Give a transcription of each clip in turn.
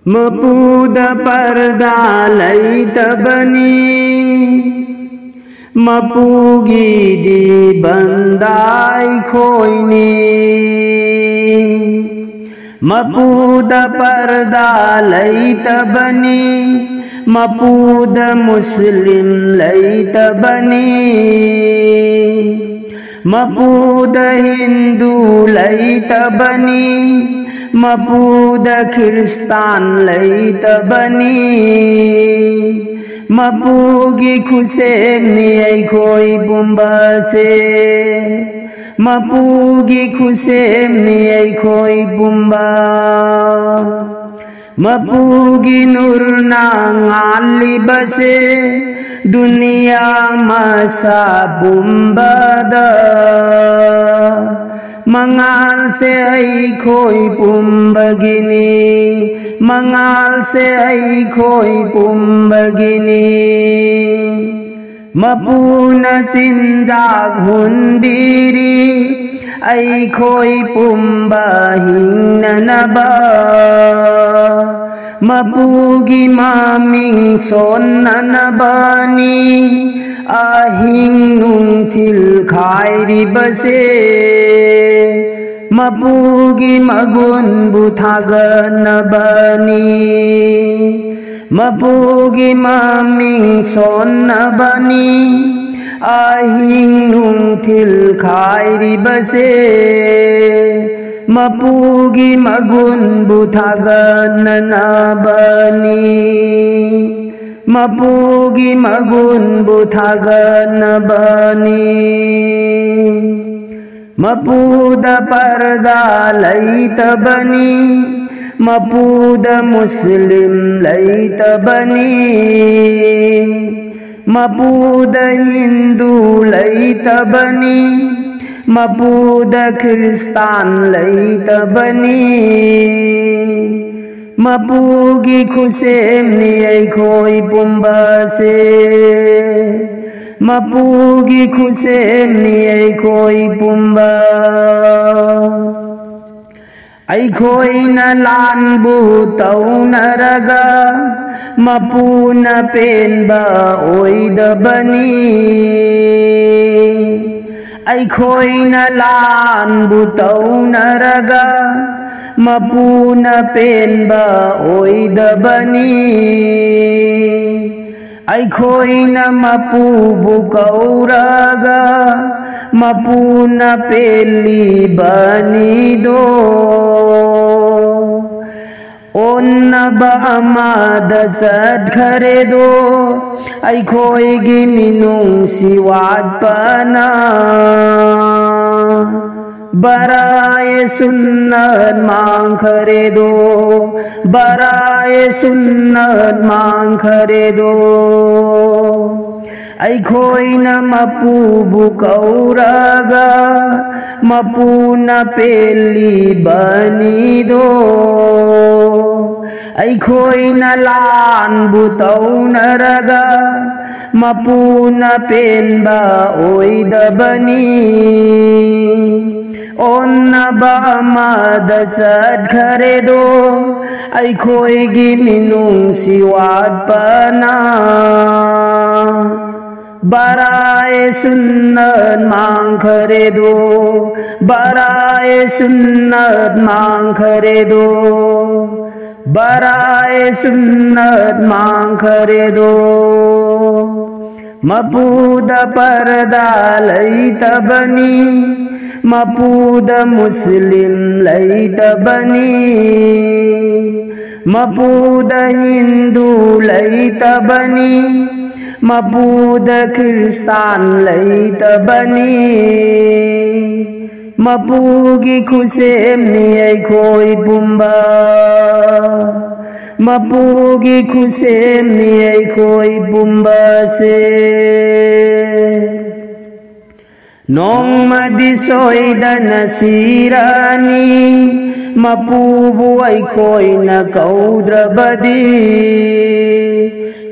Mapuda parda laitabani Mapugi di bandai khoini Mapuda parda laitabani Mapuda Muslim laitabani Mapuda Hindu laitabani Mapuda Kristan laitabani Mapugi khuseni ai khoi bumba se Mapugi khuseni ai khoi bumba Mapugi nurna ngali base dunia masa bumbada Mangal se ai khoi pumbagini Mangal se ai khoi pumbagini Mapuna chinjak hundiri ai khoi pumba hinanaba Mapugi maming sonnanabani ahing nungthil khairi base Mapugi magun buthaganabani Mapugi maming sonnabani ahing nungthil khairi base Mapugi magun buthaganabani Mapugi magun buthaganabani Mapuda parda laitabani Mapuda Muslim laitabani Mapuda Hindu laitabani Mapuda Kristan laitabani Mapugi khuseni ai khoi pumba se Mapugi khuseni ai khoi pumba ai khoi na lan bu taunaraga Mapuna penba oidabani ai khoi na lan bu taunaraga Mapuna penba oidabani ai khoi na mapubu kauraga Mapuna peli bani do onna ba amada sad khare do ai khoi gi minung siwat pana Baraye sunnat mang khare do Baraye sunnat mang khare do ai khoi na mapubu kauraga Mapuna peli bani do ai khoi na lan bu taunaraga Mapuna penba oidabani onna ba amada sad khare do ai khoi gi minung siwat pana Baraye sunnat mang khare do Baraye sunnat mang khare do Baraye sunnat mang khare do Mapuda parda laitabani Mapuda Muslim laitabani Mapuda Hindu laitabani Mapuda Kristan laitabani Mapugi khuseni ai khoi pumba Mapugi khuseni ai khoi pumba se Nongmadi soidana sirani Mapubu ai khoi na kaudrabadi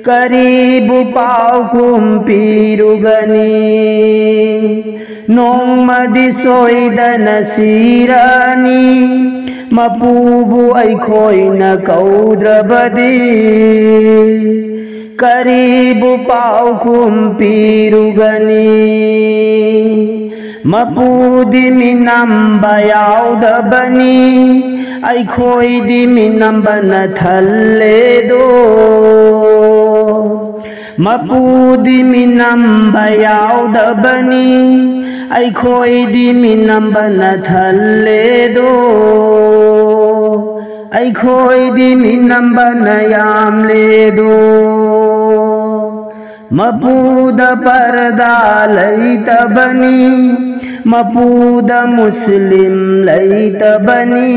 Karibu pau kumpirugani Nongmadi soidana sirani Mapubu aikoina kaudrabadi Karibu pau kumpirugani Mapudi minamba yaudabani Aikoi di minamba na thaledo Mapudi minamba yaudabani Aikoi di minamba na thaledo Aikoi di minamba na yamledo Mapuda parda laita bani Mapuda Muslim laita bani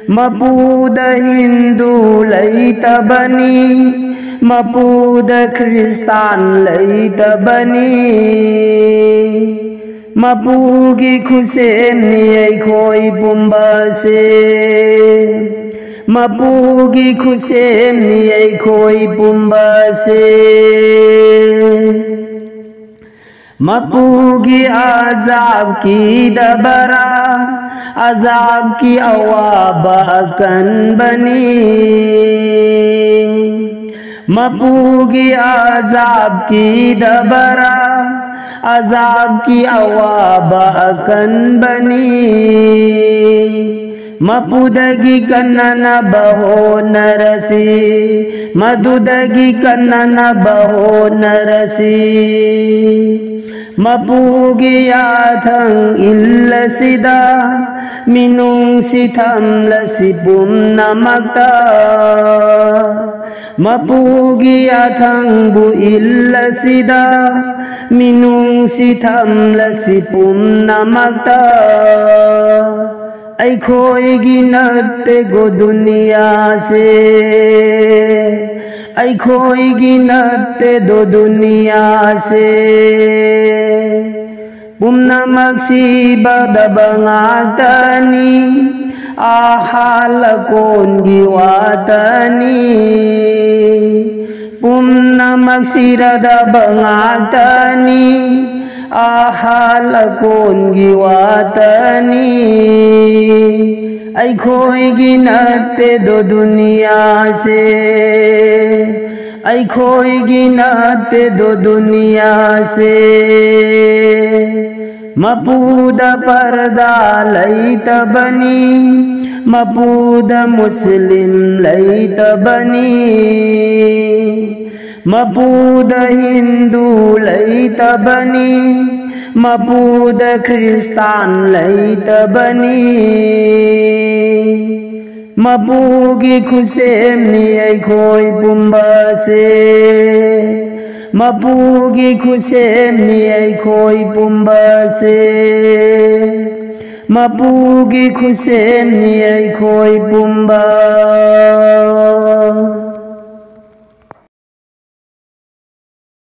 Mapuda Hindu laita bani Mapuda Kristan laita bani Mapugi khuseni aikoi pumbase Mapugi khuseni aikoi pumbase Mapugi azab ki dabara azab ki awaba akan bani Mapugi azab ki dabara azab ki awaba akan bani Mapudagi kanana baho narasi Madudagi kanana baho narasi Mapugi yathang illasida Minung sitham lasipum namakta Mapugi yathang bu illasida Minung sitham lasipum namakta Aikoi gi natte go duniya se Aikoi gi natte do duniya se Pumna magsiba dabangagtani Ahalakon giwatani Pumna magsira dabangagtani Ahalakon giwatani Aikoi gi natte do duniya se Aikoi gi natte do duniya se Mapuda parda laita bani Mapuda Muslim laita bani Mapuda Hindu laita bani Mapuda Kristan laita bani Mapugi khuseni aikoi pumbase Mapugi khuseni aikoi pumbase Mapugi khuseni aikoi pumbase